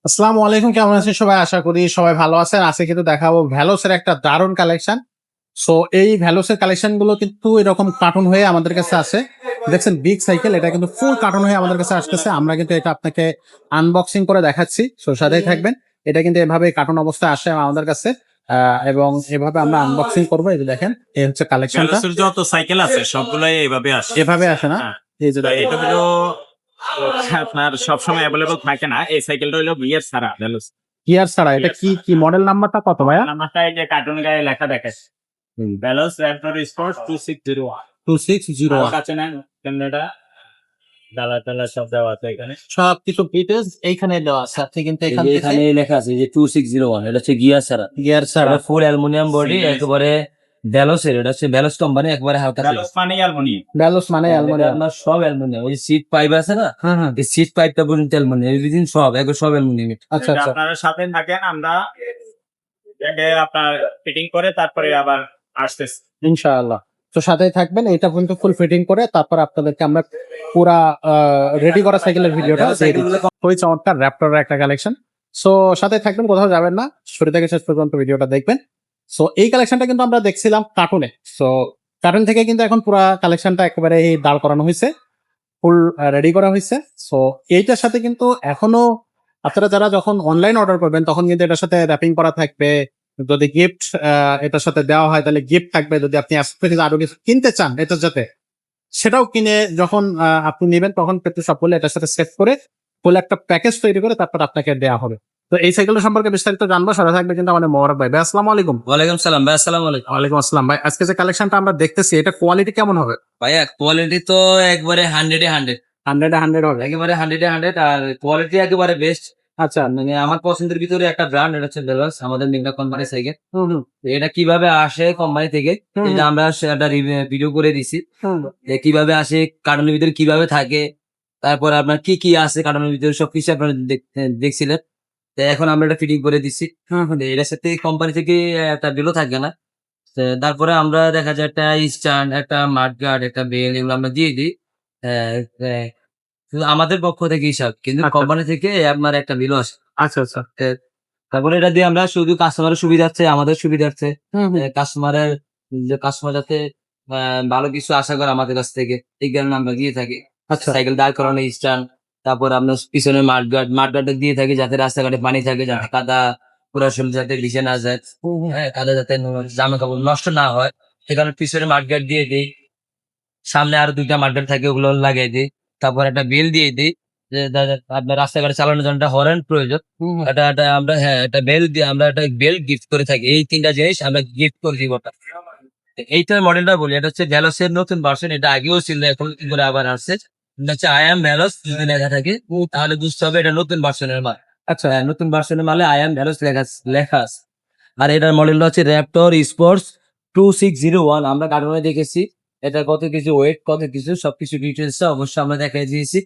আসসালামু আলাইকুম, কেমন আছেন সবাই? আশা করি সবাই ভালো আছেন। আজকে কিন্তু দেখাবো ভ্যালোসের একটা দারুণ কালেকশন। সো এই ভ্যালোসের কালেকশন গুলো কিন্তু এরকম কার্টুন হয়ে আমাদের কাছে আসে। দেখছেন বিগ সাইকেল, এটা কিন্তু ফুল কার্টুন হয়ে আমাদের কাছে আসতেছে। আমরা কিন্তু এটা আপনাকে আনবক্সিং করে দেখাচ্ছি। সো সাথেই থাকবেন। এটা কিন্তু এভাবে কার্টুন অবস্থায় আসে আমাদের কাছে। এবং এভাবে আমরা আনবক্সিং করবো। এই যে দেখেন, এই হচ্ছে কালেকশনটা। ব্যালোসের যত সাইকেল আছে সবগুলাই এইভাবে আসে। এভাবে আসে না? হ্যাঁ। এই যে তো দেখেন। এটা হলো আপনার সবসময় অ্যাভেলেবল থাকে না। এই সাইকেলটা হলো গিয়ার ছাড়া ব্যালোস। গিয়ার ছাড়া এটা কি মডেল নাম্বারটা কত ভাইয়া? নাম্বারটা এই যে কার্টুন গায়ে লেখা দেখাচ্ছে। ব্যালোস র্যাপটর স্পোর্টস 2601। 2601। কাছে নেন ক্যামেরাটা, ডালা সব দেওয়া আছে এখানে। সবকিছু ডিটেইলস এইখানে দেওয়া আছে। আপনি কিন্তু এখান থেকে এখানে লেখা আছে যে 2601, এটা হচ্ছে গিয়ার ছাড়া, গিয়ার ছাড়া এটা ফুল অ্যালুমিনিয়াম বডি, একেবারে ভ্যালোসের, এটা হচ্ছে ভ্যালোস কোম্পানি, একবারে হালকা ব্যালোস মানে অ্যালুমিনিয়াম। ব্যালোস মানে এটা অ্যালুমিনিয়াম। আপনার সব অ্যালুমিনিয়াম, ওই সিট পাইপ আছে না, হ্যাঁ হ্যাঁ। এই সিট পাইপটা পর্যন্ত অ্যালুমিনিয়াম, এভরিথিং সব একবার সব অ্যালুমিনিয়াম। আচ্ছা আচ্ছা। আপনারা সাথে থাকেন, আমরা এটাকে আপনার ফিটিং করে তারপরে আবার আসতেছি। ইনশাআল্লাহ। তো সাথেই থাকবেন। এটা কিন্তু ফুল ফিটিং করে তারপর আপনাদেরকে আমরা পুরা রেডি করা সাইকেলের ভিডিওটা দিয়ে দিচ্ছি। খুবই চমৎকার র্যাপটরের একটা কালেকশন। সো সাথে থাকবেন, কোথাও যাবেন না, শুরু থেকে শেষ পর্যন্ত ভিডিওটা দেখবেন। সো এই কালেকশনটা কিন্তু আমরা দেখছিলাম কার্টুনে। সো কার্টুন থেকে কিন্তু এখন পুরা কালেকশনটা একেবারে দাঁড় করানো হয়েছে, ফুল রেডি করা হয়েছে। সো এইটার সাথে কিন্তু এখনো আপনারা যারা যখন অনলাইন অর্ডার করবেন তখন কিন্তু এটার সাথে র্যাপিং করা থাকবে। যদি গিফট এটার সাথে দেওয়া হয় তাহলে গিফট থাকবে। যদি আপনি অ্যাক্সেসরিজ আরো কিছু কিনতে চান এটার সাথে, সেটাও কিনে যখন আপনি নেবেন তখন কিন্তু সবগুলো এটার সাথে সেট করে ফুল একটা প্যাকেজ তৈরি করে তারপর আপনাকে দেওয়া হবে। তো এই সাইকেলটা সম্পর্কে বিস্তারিত জানবো, সাথে থাকবে কিন্তু আমাদের মোবারক ভাই। ভাই আসসালামু আলাইকুম। ওয়ালাইকুম সালাম ভাই, আসসালামু আলাইকুম। ওয়ালাইকুম আসসালাম ভাই। আজকে যে কালেকশনটা আমরা দেখতেছি এটা কোয়ালিটি কেমন হবে? ভাইয়া কোয়ালিটি তো একবারে 100-এ 100, 100 হবে? একেবারে 100-এ 100, আর কোয়ালিটি একেবারে বেস্ট। আচ্ছা। মানে আমার পছন্দের ভিতরে একটা ব্র্যান্ড, এটা হচ্ছে ভেলোস, আমাদের মেঘনা কোম্পানি সাইকেল। হুম হুম তো এটা কিভাবে আসে কোম্পানি থেকে, হুম এটা আমরা একটা ভিডিও করে দিছি, হুম। যে কিভাবে আসে, কার্টুনের ভিতরে কিভাবে থাকে, তারপর আপনার কি কি আছে কার্টুনের ভিতরে সবকিছু আপনারা দেখছিলেন। তো এখন আমরা এটা ফিটিং করে দিচ্ছি। হুম হুম। তো এটার সাথে কোম্পানি থেকে একটা বিলও থাকবে না। তো তারপরে আমরা দেখা যায় একটা স্ট্যান্ড, একটা মাডগার্ড, একটা বেল, এগুলো আমরা দিয়ে দিই। আহ, আহ, শুধু আমাদের পক্ষ থেকে হিসাব, কিন্তু আচ্ছা কোম্পানি থেকে আপনার একটা বিলও আসে। আচ্ছা আচ্ছা। তারপরে এটা দিয়ে আমরা শুধু কাস্টমারের সুবিধার্থে, আমাদের সুবিধার্থে, হুম হুম। কাস্টমার যাতে ভালো কিছু আশা করে আমাদের কাছ থেকে, এই কারণে আমরা দিয়ে থাকি। আচ্ছা সাইকেল দাঁড় করানো স্ট্যান্ড, তারপর আপনার পিছনে মাঠগার্ডটা দিয়ে থাকি, যাতে রাস্তাঘাটে পানি থাকে, যাতে কাদা পুরা শরীর যাতে ভিজে না যায়, হ্যাঁ, কাদা যাতে জামা কাপড় নষ্ট না হয়, সে কারণে পিছনে মাঠগার্ড দিয়ে দিই। সামনে আরো 2টা মাঠগার্ড থাকে, ওগুলো লাগিয়ে দিই। তারপর একটা বেল দিয়ে দিই, যে আপনার রাস্তাঘাটে চালানোর জন্য একটা হরেন প্রয়োজন। হুম হুম। এটা আমরা, হ্যাঁ, একটা বেল দিয়ে আমরা একটা বেল গিফট করে থাকি। এই 3টা জিনিস আমরা গিফট করে দিব। এইটার মডেলটা বলি, এটা হচ্ছে ভ্যালোসের নতুন ভার্সন। এটা আগেও ছিল, এখন নতুন করে আবার আসছে। এটা হচ্ছে আই এম ভ্যালোস যদি লেখা থাকে, তাহলে বুঝতে হবে এটা নতুন ভার্সনের মাল। আচ্ছা। হ্যাঁ, নতুন ভার্সনের মালে আই এম ভ্যালোস লেখা আছে। আর এটার মডেলটা হচ্ছে র্যাপটর স্পোর্টস 2601। আমরা কার্টুনে দেখেছি এটা কত কিছু ওয়েট, কত কিছু সবকিছু ডিটেলস অবশ্যই আমরা দেখাই দিয়েছি।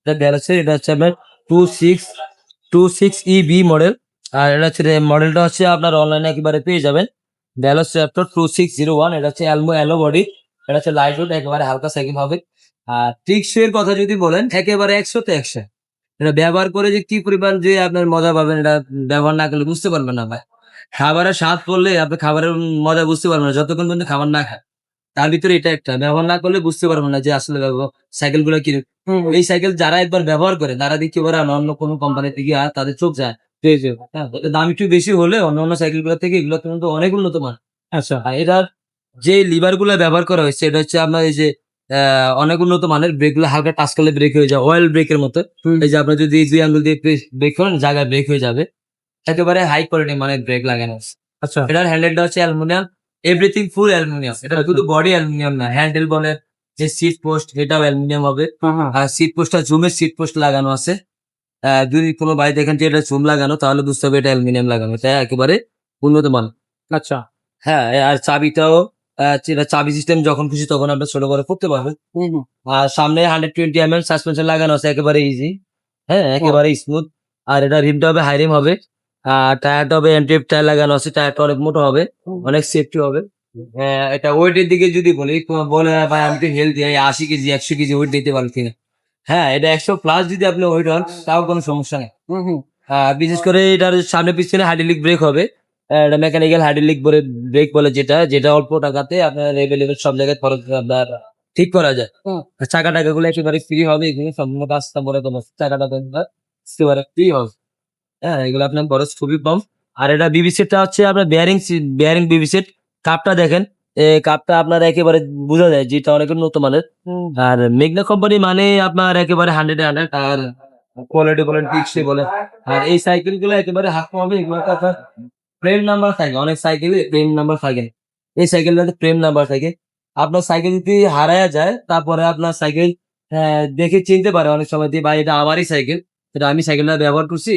এটা ভ্যালোসের, এটা হচ্ছে আপনার 2626 মডেল। আর এটা হচ্ছে মডেলটা হচ্ছে আপনার অনলাইনে একেবারে পেয়ে যাবেন। ভ্যালোস র্যাপটর 2601, এটা হচ্ছে অ্যালো বডি, এটা হচ্ছে লাইট ওয়েট, একেবারে হালকা সাইকেল হবে। আর টেকসই এর কথা যদি বলেন, একেবারে 100-তে 100। এটা ব্যবহার করে যে কি পরিমাণ যে আপনার মজা পাবেন, এটা ব্যবহার না করলে বুঝতে পারবেন না ভাই। খাবারের স্বাদ করলে আপনি খাবারের মজা বুঝতে পারবেন না যতক্ষণ পর্যন্ত খাবার না খায়। তার ভিতরে এটা একটা, ব্যবহার না করলে বুঝতে পারবেন না যে আসলে সাইকেল গুলো কি। এই সাইকেল যারা একবার ব্যবহার করে তারা দেখতে পারে অন্য কোনো কোম্পানিতে গিয়ে আর তাদের চোখ যায়। হ্যাঁ, ওদের দাম একটু বেশি হলে অন্য অন্য সাইকেল গুলো থেকে এগুলো কিন্তু অনেক উন্নত মান। আচ্ছা। আর এটার যে লিভার গুলো ব্যবহার করা হয়েছে, এটা হচ্ছে আপনার এই যে অনেক উন্নত মানের, ব্রেক গুলো হালকা টাচ করলে ব্রেক হয়ে যায়, অয়েল ব্রেকের মতো। এই যে আপনার যদি 2 আঙ্গুল দিয়ে ব্রেক করেন, জায়গায় ব্রেক হয়ে যাবে। একেবারে হাই কোয়ালিটি মানের ব্রেক লাগানো আছে। আচ্ছা। এটার হ্যান্ডেলটা হচ্ছে অ্যালুমিনিয়াম, এভরিথিং ফুল অ্যালুমিনিয়াম। এটা শুধু বডি অ্যালুমিনিয়াম না, হ্যান্ডেল বলেন, যে সিট পোস্ট, এটাও অ্যালুমিনিয়াম হবে। হ্যাঁ হ্যাঁ। আর সিট পোস্টটা জুমের সিট পোস্ট লাগানো আছে। যদি কোনো বাড়ি দেখেন যে এটা জুম লাগানো, তাহলে বুঝতে হবে এটা অ্যালুমিনিয়াম লাগানো। এটা একেবারে উন্নত মান। আচ্ছা। হ্যাঁ, আর চাবিটাও এটা চাবি সিস্টেম, যখন খুশি তখন আমরা ছোট করে করতে পারবেন। হুম হুম। আর সামনে 120 সাসপেনশন লাগানো আছে, একেবারে ইজি। হ্যাঁ, একেবারে স্মুথ। আর এটা রিমটা হবে হাই রিম হবে। আর টায়ারটা হবে এন্ট্রি টায়ার লাগানো আছে, টায়ারটা অনেক মোটা হবে, অনেক সেফটি হবে। এটা ওয়েটের দিকে যদি বলি, বলে ভাই আমি তো হেলদি, 80 কেজি 100 কেজি ওয়েট দিতে পারি কিনা। হ্যাঁ, এটা 100+ যদি আপনি ওয়েট হন, তাও কোনো সমস্যা নেই। হুম হুম। বিশেষ করে এটার সামনে পিছনে হাইড্রোলিক ব্রেক হবে। এটা মেকানিক্যাল হাইড্রোলিক ব্রেক বলে, যেটা অল্প টাকাতে আপনার এভেলেবেল সব জায়গায় খরচ আপনার ঠিক করা যায়। চাকা টাকা গুলো একেবারে ফ্রি হবে, এখানে সম্পূর্ণ রাস্তা বলে তোমার চাকা টাকা একেবারে ফ্রি হবে। হ্যাঁ, এগুলো আপনার খরচ খুবই কম। আর এটা বিবি সেটটা হচ্ছে আপনার বেয়ারিং বিবি সেট। কাপটা দেখেন, কাপটা আপনার একেবারে বোঝা যায় যেটা অনেক উন্নত মানের। আর মেঘনা কোম্পানি মানে আপনার একেবারে 100-100 আর কোয়ালিটি বলেন, টিকসই বলেন। আর এই সাইকেল গুলো একেবারে হাত পাবে, এগুলো আপনার ফ্রেম নাম্বার থাকে। অনেক সাইকেলে ফ্রেম নাম্বার থাকে না। এই সাইকেলটাতে ফ্রেম নাম্বার থাকে। আপনার সাইকেল যদি হারায়া যায়, তারপরে আপনার সাইকেল দেখে চিনতে পারে অনেক সময় দিয়ে, ভাই এটা আমারই সাইকেল, এটা আমি সাইকেলটা ব্যবহার করছি,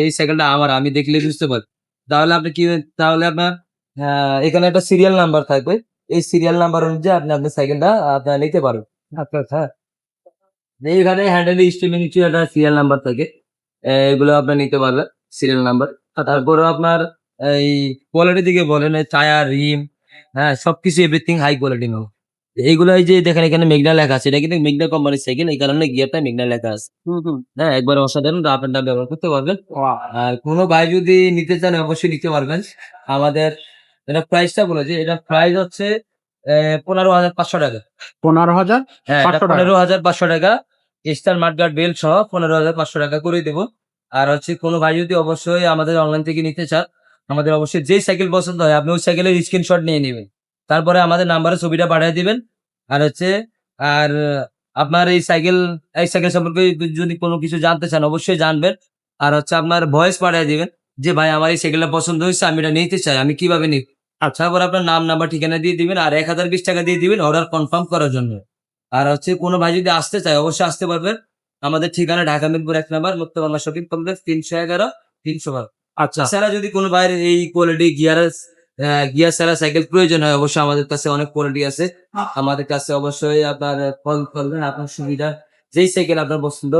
এই সাইকেলটা আমার, আমি দেখলে বুঝতে পারি। তাহলে আপনি কি, তাহলে আপনার এখানে একটা সিরিয়াল নাম্বার থাকবে। এই সিরিয়াল নাম্বার অনুযায়ী আপনি আপনার সাইকেলটা আপনার নিতে পারবেন। আচ্ছা আচ্ছা। এইখানে হ্যান্ডেল স্টিমিং একটা সিরিয়াল নাম্বার থাকে, এগুলো আপনার নিতে পারবেন সিরিয়াল নাম্বার। তারপরে আপনার এই কোয়ালিটি দিকে বলেন, টায়ার, রিম, হ্যাঁ সবকিছু এভরিথিং হাই কোয়ালিটি নেব। এইগুলো এই যে দেখেন এখানে মেঘনা লেখা আছে, এটা কিন্তু মেঘনা কোম্পানির সাইকেল, এই কারণে গিয়ারটা মেঘনা লেখা আছে। হ্যাঁ, একবার অসাধারণ, আপ এন্ড ডাউন ব্যবহার করতে পারবেন। আর কোনো ভাই যদি নিতে চান অবশ্যই নিতে পারবেন। আমাদের এটা প্রাইসটা বলেছে, এটা প্রাইস হচ্ছে 15,500 টাকা। 15,000 হ্যাঁ, 500 টাকা। 15,500 টাকা স্টার মার্টগার্ড বেল সহ 15,500 টাকা করে দেবো। আর হচ্ছে কোনো ভাই যদি অবশ্যই আমাদের অনলাইন থেকে নিতে চান, আমাদের অবশ্যই যেই সাইকেল পছন্দ হয় আপনি ওই সাইকেলের স্ক্রিনশট নিয়ে নেবেন, তারপরে আমাদের নাম্বারে ছবিটা পাঠিয়ে দিবেন। আর হচ্ছে আর আপনার এই সাইকেল সম্পর্কে যদি কোনো কিছু জানতে চান অবশ্যই জানবেন। আর হচ্ছে আপনার ভয়েস পাঠিয়ে দিবেন যে ভাই আমার এই সাইকেলটা পছন্দ হয়েছে, আমি এটা নিতে চাই, আমি কিভাবে নিব। আচ্ছা, তারপর আপনার নাম, নাম্বার, ঠিকানা দিয়ে দিবেন আর 1020 টাকা দিয়ে দিবেন অর্ডার কনফার্ম করার জন্য। আর হচ্ছে কোনো ভাই যদি আসতে চায় অবশ্যই আসতে পারবেন। আমাদের ঠিকানা ঢাকা মিরপুর 1 নম্বর মুক্ত বাংলা শপিং কমপ্লেক্স 311 312। আচ্ছা, তাছাড়া যদি কোনো ভাইয়ের এই কোয়ালিটি গিয়ার ছাড়া সাইকেল প্রয়োজন হয় অবশ্যই আমাদের কাছে অনেক কোয়ালিটি আছে। আমাদের কাছে অবশ্যই আপনার কল করবেন, আপনার সুবিধা যেই সাইকেল আপনার পছন্দ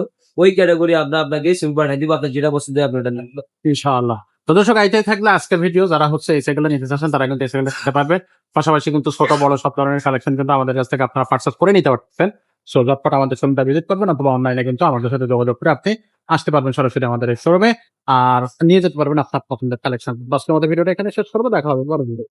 ওই ক্যাটাগরি আমরা আপনাকে ছবি পাঠিয়ে দিব, আপনার যেটা পছন্দ হয় আপনার এটা নেবেন। ইনশাআল্লাহ। তো দর্শক, এইটাই থাকলে আজকের ভিডিও। যারা হচ্ছে এই সাইকেলটা নিতে চাচ্ছেন তারা কিন্তু এই সাইকেলটা নিতে পারবে। পাশাপাশি কিন্তু ছোট বড় সব ধরনের কালেকশন কিন্তু আমাদের কাছ থেকে আপনারা পারচেজ করে নিতে পারতেন। সো ঝটপট আমাদের শোরুমটা ভিজিট করবেন অথবা অনলাইনে কিন্তু আমাদের সাথে যোগাযোগ করে আপনি আসতে পারবেন সরাসরি আমাদের এই শোরুমে, আর নিয়ে যেতে পারবেন আপনার পছন্দের কালেকশন। দশ আমাদের ভিডিওটা এখানে শেষ করবো, দেখা হবে পরের ভিডিও।